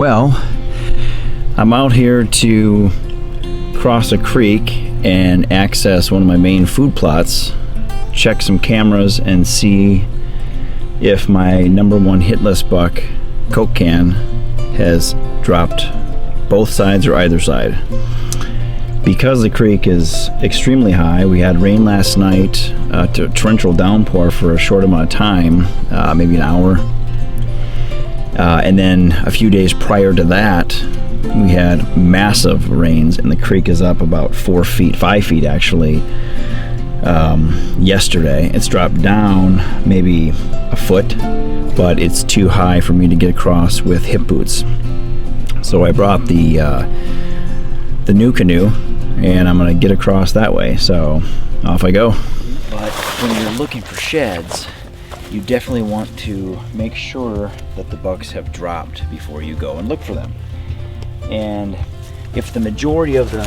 Well, I'm out here to cross a creek and access one of my main food plots, check some cameras and see if my number one hit list buck, Coke Can, has dropped both sides or either side. Because the creek is extremely high, we had rain last night, torrential downpour for a short amount of time, maybe an hour. And then a few days prior to that, we had massive rains, and the creek is up about 5 feet actually. Yesterday, it's dropped down maybe a foot, but it's too high for me to get across with hip boots. So I brought the Nucanoe, and I'm gonna get across that way. So off I go. But when you're looking for sheds, you definitely want to make sure that the bucks have dropped before you go and look for them. And if the majority of the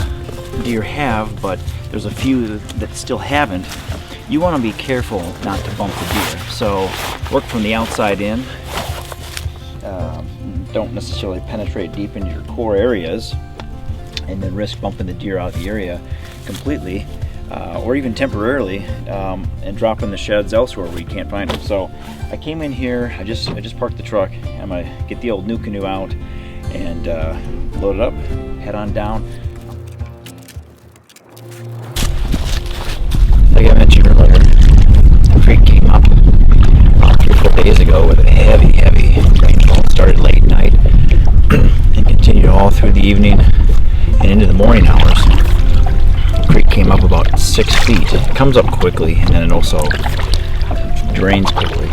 deer have, but there's a few that still haven't, you want to be careful not to bump the deer. So work from the outside in. Don't necessarily penetrate deep into your core areas and then risk bumping the deer out of the area completely. Or even temporarily, and dropping the sheds elsewhere where you can't find them. So I came in here, I just parked the truck. I'm gonna get the old Nucanoe out and load it up, head on down. Like I mentioned earlier, the creek came up about 3 or 4 days ago with a heavy rainfall. It started late night and continued all through the evening and into the morning hours. Creek came up about 6 feet. It comes up quickly and then it also drains quickly.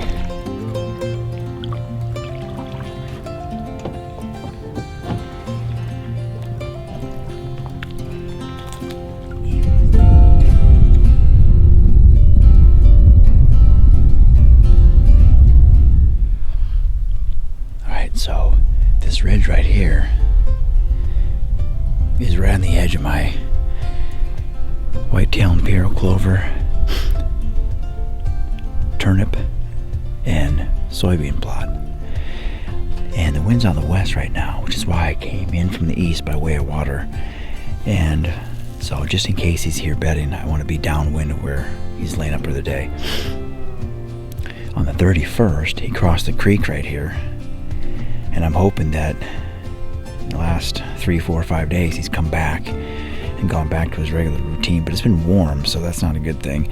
Alright, so this ridge right here is right on the edge of my whitetail imperial clover, turnip, and soybean plot. And the wind's on the west right now, which is why I came in from the east by way of water. And so just in case he's here bedding, I want to be downwind of where he's laying up for the day. On the 31st, he crossed the creek right here, and I'm hoping that in the last 3, 4, 5 days he's come back and gone back to his regular routine. But it's been warm, so that's not a good thing.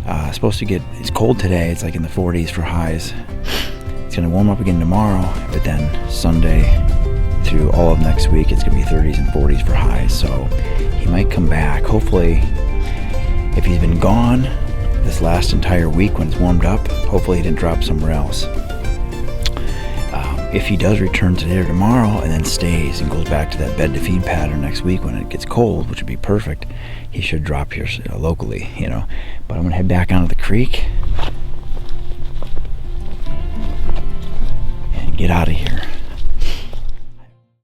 It's cold today. It's like in the 40s for highs. It's gonna warm up again tomorrow, but then Sunday through all of next week it's gonna be 30s and 40s for highs. So he might come back. Hopefully, if he's been gone this last entire week when it's warmed up, hopefully he didn't drop somewhere else. If he does return today or tomorrow and then stays and goes back to that bed to feed pattern next week when it gets cold, which would be perfect, he should drop here locally, But I'm gonna head back onto the creek and get out of here.